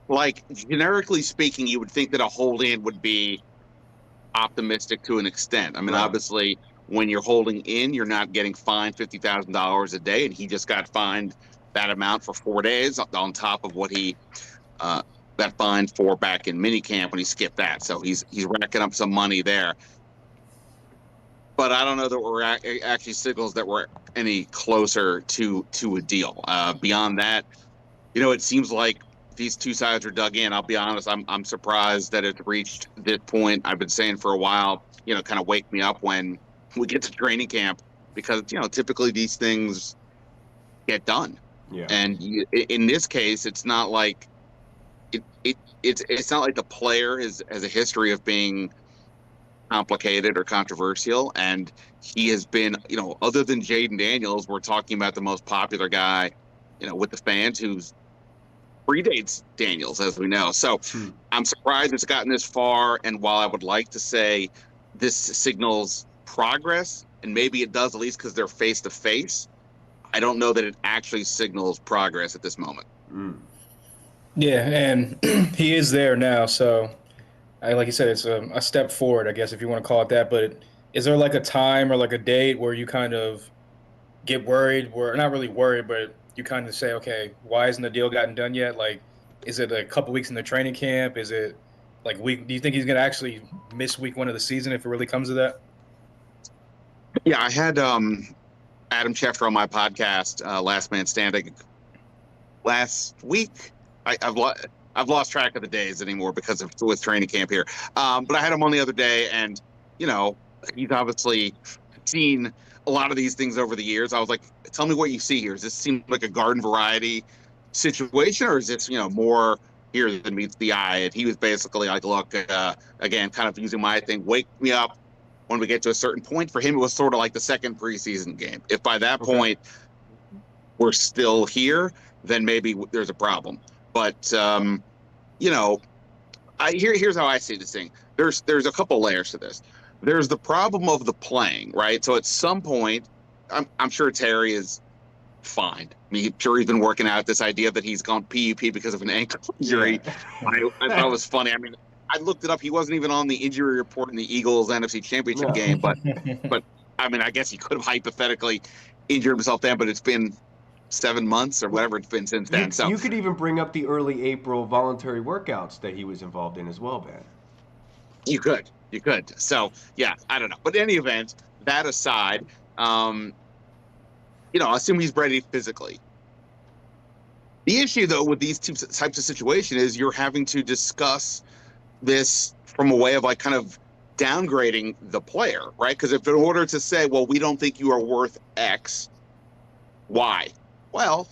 like generically speaking, you would think that a hold-in would be optimistic to an extent. I mean, Right. obviously, when you're holding in, you're not getting fined $50,000 a day, and he just got fined that amount for 4 days on top of what he uh, got fined for back in minicamp when he skipped that. So he's racking up some money there. But I don't know that we're actually signals that we're any closer to a deal. Beyond that, it seems like these two sides are dug in. I'll be honest, I'm surprised that it's reached this point. I've been saying for a while, kind of wake me up when we get to training camp because typically these things get done. Yeah. And in this case, it's not like it's not like the player has a history of being complicated or controversial, and he has been, other than Jaden Daniels, we're talking about the most popular guy, with the fans who's predates Daniels, as we know. So I'm surprised it's gotten this far. And while I would like to say this signals progress, and maybe it does at least because they're face to face, I don't know that it actually signals progress at this moment. Yeah, and he is there now. So, like you said, it's a step forward, I guess, if you want to call it that. But is there like a time or like a date where you kind of get worried, or not really worried, but you kind of say, okay, why isn't the deal gotten done yet? Like, is it a couple weeks in the training camp? Is it like week? Do you think he's going to actually miss week 1 of the season if it really comes to that? Yeah, I had Adam Schefter on my podcast, Last Man Standing, last week. I've lost track of the days anymore because of with training camp here. But I had him on the other day, and he's obviously seen a lot of these things over the years. I was like, tell me what you see here. Does this seem like a garden variety situation, or is this more here than meets the eye? And he was basically like, look, again, kind of using my thing, wake me up when we get to a certain point. For him, it was sort of like the second preseason game. If by that point we're still here, then maybe there's a problem. But here's how I see this thing. There's a couple layers to this. There's the problem of the playing, right? So at some point, I'm sure Terry is fine. I mean, I'm sure he's been working out this idea that he's gone PUP because of an ankle injury. Yeah. I thought it was funny. I mean, I looked it up. He wasn't even on the injury report in the Eagles NFC Championship game. But I mean, I guess he could have hypothetically injured himself then. But it's been 7 months or whatever it's been since then. So you could even bring up the early April voluntary workouts that he was involved in as well, Ben. You could. So yeah, I don't know. But in any event, that aside, I assume he's ready physically. The issue, though, with these types of situations is you're having to discuss this from a way of like kind of downgrading the player, right? Because if in order to say, well, we don't think you are worth X, why? Well,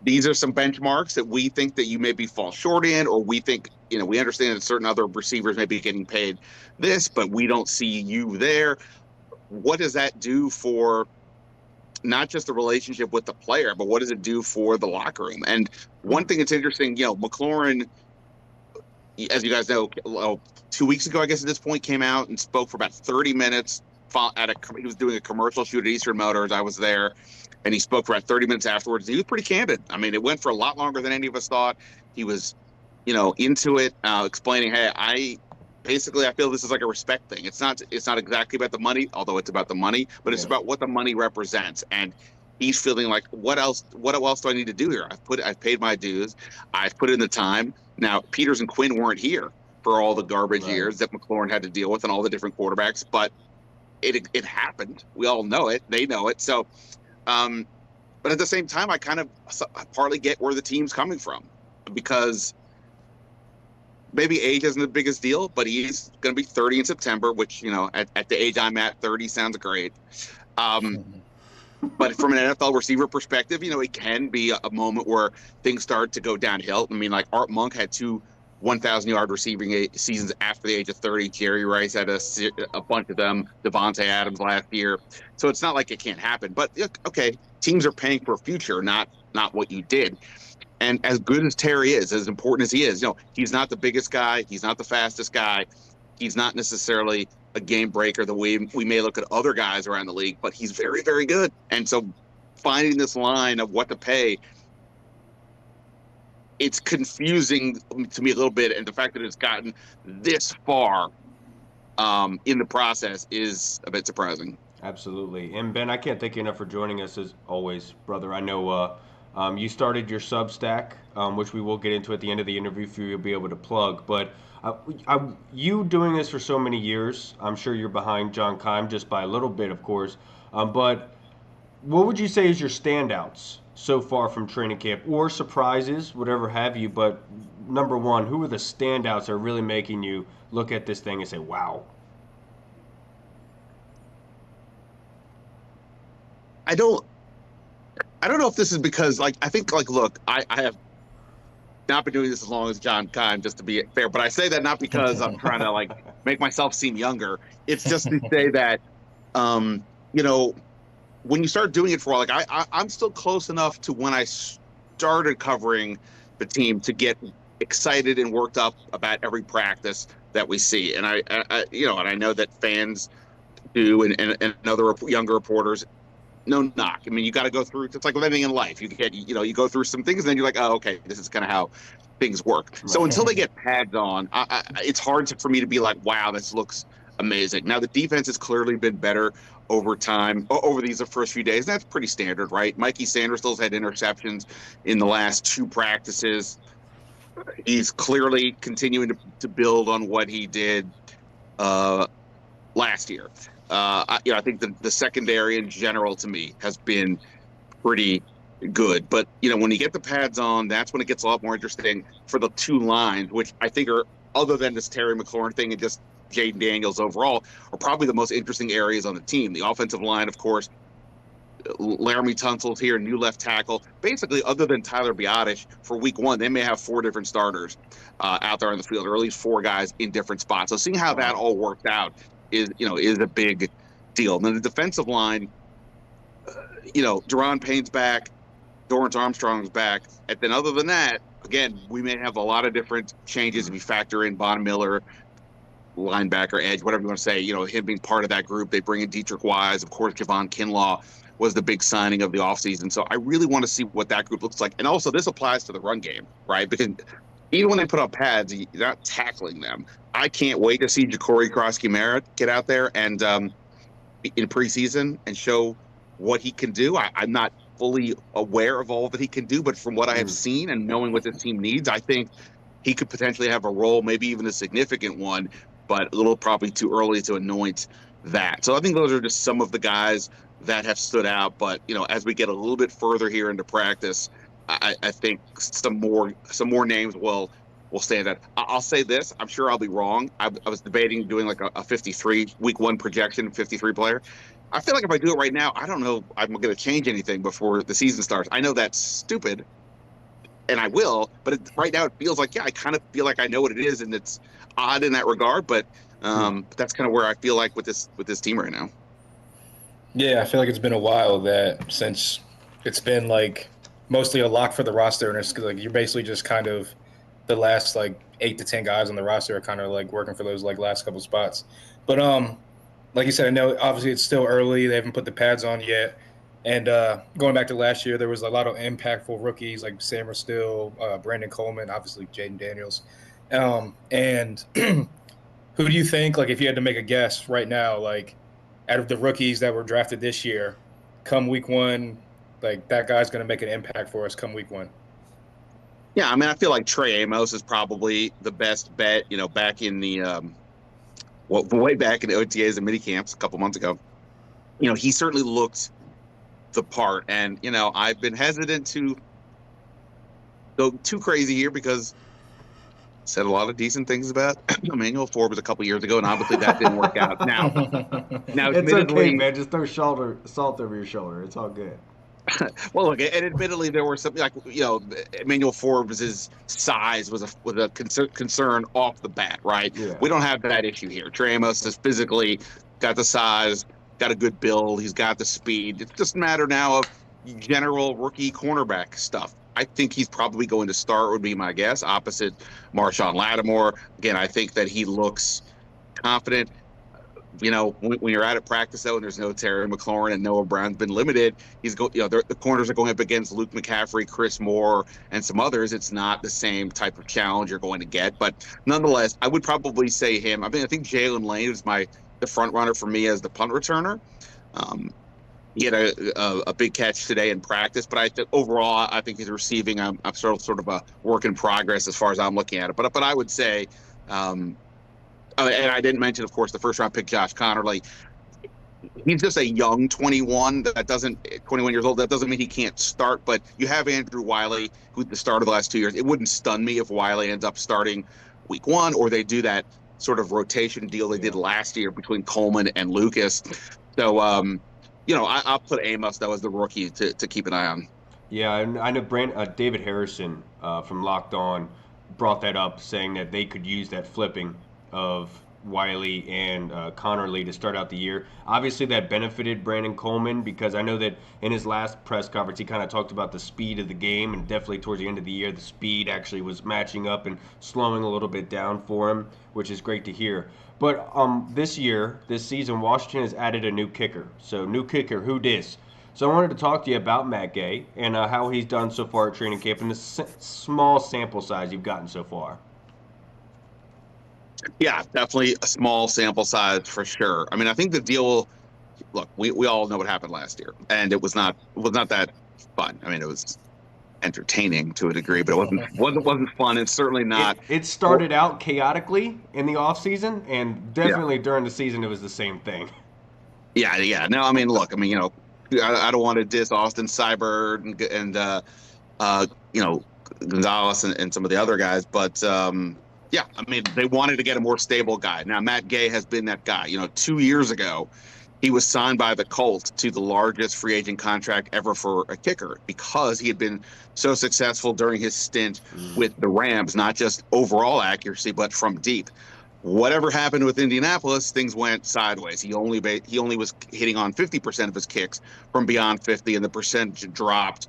these are some benchmarks that we think that you maybe fall short in, or we think, we understand that certain other receivers may be getting paid this, but we don't see you there. What does that do for not just the relationship with the player, but what does it do for the locker room? And one thing that's interesting, Mclaurin, as you guys know, 2 weeks ago, I guess at this point, came out and spoke for about 30 minutes. He was doing a commercial shoot at Eastern Motors. I was there, and he spoke for about 30 minutes afterwards. He was pretty candid. I mean, it went for a lot longer than any of us thought. He was, into it, explaining, hey, I feel this is like a respect thing. It's not exactly about the money, although it's about the money, but it's about what the money represents. And he's feeling like, what else do I need to do here? I've paid my dues. I've put in the time. Now, Peters and Quinn weren't here for all the garbage years that Mclaurin had to deal with and all the different quarterbacks, but it happened. We all know it. They know it. So, but at the same time, I partly get where the team's coming from, because maybe age isn't the biggest deal, but he's going to be 30 in September, which, at the age I'm at, 30 sounds great. But from an NFL receiver perspective, it can be a moment where things start to go downhill. I mean, like Art Monk had 2 1,000-yard receiving seasons after the age of 30. Jerry Rice had a bunch of them. Devontae Adams last year. So it's not like it can't happen. But, okay, teams are paying for a future, not what you did. And as good as Terry is, as important as he is, he's not the biggest guy. He's not the fastest guy. He's not necessarily a game breaker the way we may look at other guys around the league, but he's very, very good. And so finding this line of what to pay, it's confusing to me a little bit, and the fact that it's gotten this far in the process is a bit surprising. Absolutely. And Ben, I can't thank you enough for joining us as always, brother. I know you started your Substack, which we will get into at the end of the interview for you to be able to plug. But you doing this for so many years, I'm sure you're behind John Keim just by a little bit, of course. But what would you say is your standouts so far from training camp, or surprises, whatever have you? But number one, who are the standouts that are really making you look at this thing and say, "Wow"? I don't know if this is because I think look, I have not been doing this as long as John Keim, just to be fair, but I say that not because I'm trying to make myself seem younger. It's just to say that you know, when you start doing it for a while, I'm still close enough to when I started covering the team to get excited and worked up about every practice that we see. And I and I know that fans do, and other younger reporters. No knock. I mean, you got to go through. It's like with anything in life. You get, you go through some things, and then you're like, oh, okay, this is kind of how things work. So until they get pads on, it's hard for me to be like, wow, this looks amazing. Now the defense has clearly been better over time, over these first few days. And that's pretty standard, right? Mikey Sanders still had interceptions in the last 2 practices. He's clearly continuing to build on what he did last year. I think the secondary in general to me has been pretty good. But, when you get the pads on, that's when it gets a lot more interesting for the 2 lines, which I think are, other than this Terry Mclaurin thing and just Jaden Daniels overall, are probably the most interesting areas on the team. The offensive line, of course, Laramie Tunsil's here, new left tackle. Basically, other than Tyler Biotish, for week 1, they may have 4 different starters out there on the field, or at least 4 guys in different spots. So seeing how that all worked out is a big deal. And then the defensive line, Deron Payne's back, Dorrance Armstrong's back. And then other than that, again, we may have a lot of different changes if you factor in Von Miller, linebacker, edge, whatever you want to say, him being part of that group. They bring in Dietrich Wise. Of course, Javon Kinlaw was the big signing of the offseason. So I really want to see what that group looks like. And also, this applies to the run game, right? Because even when they put on pads, you're not tackling them. I can't wait to see Ja'Cory Cross-Kamara get out there and in preseason and show what he can do. I'm not fully aware of all that he can do, but from what I have seen and knowing what this team needs, I think he could potentially have a role, maybe even a significant one, but a little probably too early to anoint that. So I think those are just some of the guys that have stood out. But, as we get a little bit further here into practice, I think some more names will stand out. I'll say this. I'm sure I'll be wrong. I was debating doing like a 53 week 1 projection, 53 player. I feel like if I do it right now, I don't know I'm going to change anything before the season starts. I know that's stupid, and I will, but right now it feels like, I kind of feel like I know what it is, and it's odd in that regard, but that's kind of where I feel like with this team right now. Yeah, I feel like it's been a while since it's been like mostly a lock for the roster, and it's like you're basically just kind of the last 8 to 10 guys on the roster are kind of working for those last couple spots. But like you said, I know obviously it's still early. They haven't put the pads on yet. And going back to last year, there was a lot of impactful rookies like Sam Still, Brandon Coleman, obviously Jaden Daniels. And who do you think, if you had to make a guess right now, out of the rookies that were drafted this year, come week 1, that guy's going to make an impact for us come week 1? Yeah, I mean, I feel like Trey Amos is probably the best bet, back in the way back in the OTAs and mini camps a couple months ago. He certainly looked the part, and I've been hesitant to go too crazy here because I said a lot of decent things about Emmanuel Forbes a couple years ago, and obviously that didn't work out. Now it's okay, man. Just throw salt over your shoulder. It's all good. Well, look, and admittedly, there were some Emmanuel Forbes' size was a concern off the bat, right? Yeah. We don't have that issue here. Trey Amos has physically got the size, got a good build, he's got the speed. It's just a matter now of general rookie cornerback stuff. I think he's probably going to start, would be my guess, opposite Marshawn Lattimore. Again, I think that he looks confident. when you're out at practice though, and there's no Terry Mclaurin and Noah Brown's been limited, the corners are going up against Luke McCaffrey, Chris Moore, and some others. It's not the same type of challenge you're going to get, but nonetheless, I would probably say him. I think Jalen Lane is the front runner for me as the punt returner. He had a big catch today in practice, but overall, I think he's receiving. I'm sort of a work in progress as far as I'm looking at it. But I would say, and I didn't mention, of course, the first round pick Josh Connerly. He's just a young 21 years old. That doesn't mean he can't start. But you have Andrew Wiley, who's the starter the last 2 years. It wouldn't stun me if Wiley ends up starting week 1, or they do that sort of rotation deal they did last year between Coleman and Lucas. So, I'll put Amos, though, as the rookie to keep an eye on. Yeah, and I know David Harrison from Locked On brought that up, saying that they could use that flipping of Wiley and Connerly to start out the year. Obviously, that benefited Brandon Coleman, because I know that in his last press conference, he kind of talked about the speed of the game, and definitely towards the end of the year, the speed actually was matching up and slowing a little bit down for him, which is great to hear. But this season, Washington has added a new kicker. So, new kicker, who dis? So I wanted to talk to you about Matt Gay and how he's done so far at training camp and the small sample size you've gotten so far. Yeah, definitely a small sample size for sure. I mean, I think the deal. Look, we all know what happened last year, and it was not that fun. I mean, it was entertaining to a degree, but it wasn't fun. It's certainly not. It started out chaotically in the off season, and definitely during the season it was the same thing. Yeah. No, I mean, look, I don't want to diss Austin Seibert and Gonzalez and some of the other guys, but they wanted to get a more stable guy. Now, Matt Gay has been that guy. 2 years ago, he was signed by the Colts to the largest free agent contract ever for a kicker, because he had been so successful during his stint with the Rams, not just overall accuracy, but from deep. Whatever happened with Indianapolis, things went sideways. He only was hitting on 50% of his kicks from beyond 50, and the percentage dropped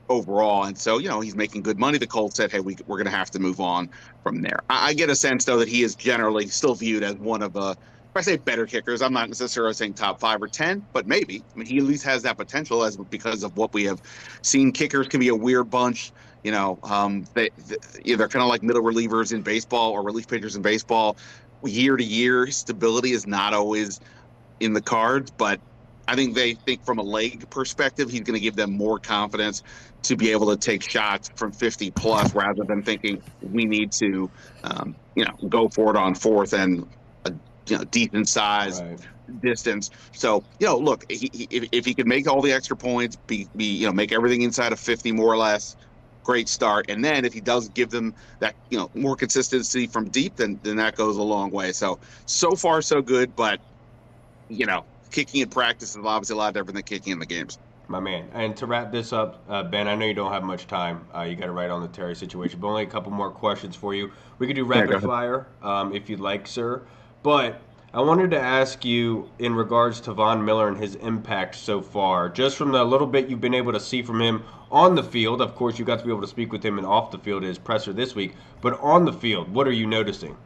overall. And so, he's making good money. The Colts said, hey, we're going to have to move on from there. I get a sense, though, that he is generally still viewed as one of the, if I say better kickers, I'm not necessarily saying top 5 or 10, but maybe. I mean, he at least has that potential because of what we have seen. Kickers can be a weird bunch. They're kind of like middle relievers in baseball or relief pitchers in baseball. Year to year, stability is not always in the cards, but I think they think from a leg perspective, he's going to give them more confidence to be able to take shots from 50 plus, rather than thinking we need to, go for it on fourth and decent size distance. So, look, if he can make all the extra points, make everything inside of 50 more or less, great start. And then if he does give them that, more consistency from deep, then that goes a long way. So far so good, but kicking in practice is obviously a lot different than kicking in the games. My man. And to wrap this up, Ben, I know you don't have much time. You got to write on the Terry situation, but only a couple more questions for you. We could do rapid fire if you'd like, sir. But I wanted to ask you in regards to Von Miller and his impact so far, just from the little bit you've been able to see from him on the field. Of course, you got to be able to speak with him and off the field at his presser this week. But on the field, what are you noticing?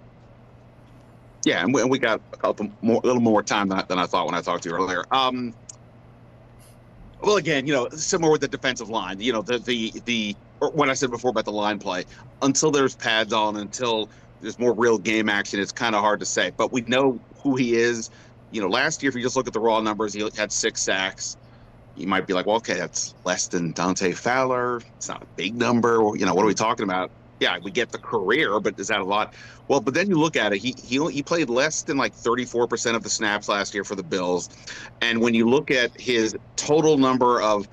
Yeah, and we got a little more time than I thought when I talked to you earlier. Well, again, similar with the defensive line, when I said before about the line play, until there's pads on, until there's more real game action, it's kind of hard to say. But we know who he is. Last year, if you just look at the raw numbers, he had 6 sacks. You might be like, well, okay, that's less than Dante Fowler. It's not a big number. What are we talking about? Yeah, we get the career, but is that a lot? Well, but then you look at it, he played less than like 34% of the snaps last year for the Bills. And when you look at his total number of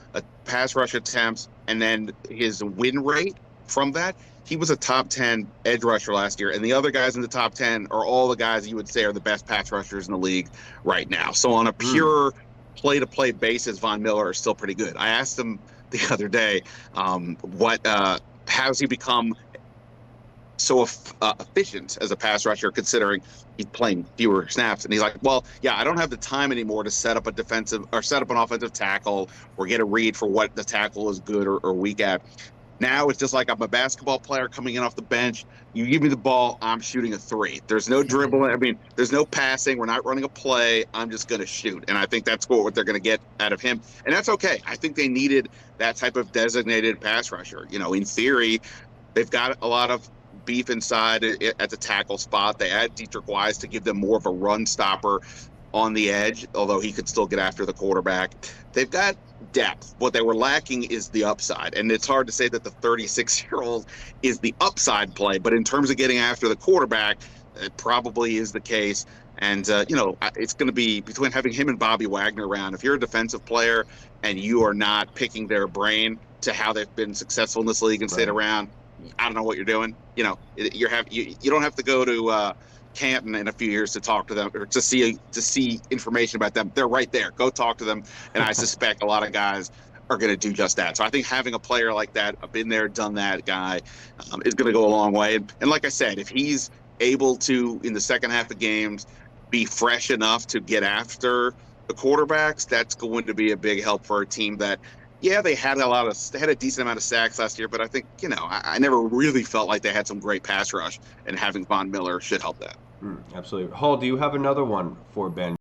pass rush attempts and then his win rate from that, he was a top 10 edge rusher last year. And the other guys in the top 10 are all the guys you would say are the best pass rushers in the league right now. So on a pure play-to-play basis, Von Miller is still pretty good. I asked him the other day, how's he become so efficient as a pass rusher, considering he's playing fewer snaps? And he's like, well, yeah, I don't have the time anymore to set up an offensive tackle or get a read for what the tackle is good or weak at. Now it's just like I'm a basketball player coming in off the bench. You give me the ball, I'm shooting a three. There's no dribbling. I mean, there's no passing. We're not running a play. I'm just going to shoot. And I think that's what they're going to get out of him. And that's okay. I think they needed that type of designated pass rusher. In theory, they've got a lot of beef inside at the tackle spot. They add Dietrich Wise to give them more of a run stopper on the edge, although he could still get after the quarterback. They've got depth. What they were lacking is the upside. And it's hard to say that the 36-year-old is the upside play, but in terms of getting after the quarterback, it probably is the case. And, it's going to be between having him and Bobby Wagner around. If you're a defensive player and you are not picking their brain to how they've been successful in this league and stayed around, I don't know what you're doing. You don't have to go to Canton in a few years to talk to them or to see information about them. They're right there. Go talk to them. And I suspect a lot of guys are going to do just that. So I think having a player like that, a been there, done that guy, is going to go a long way. And like I said, if he's able to, in the second half of games, be fresh enough to get after the quarterbacks, that's going to be a big help for a team that, they had a decent amount of sacks last year, but I think, I never really felt like they had some great pass rush, and having Von Miller should help that. Absolutely. Hall, do you have another one for Ben?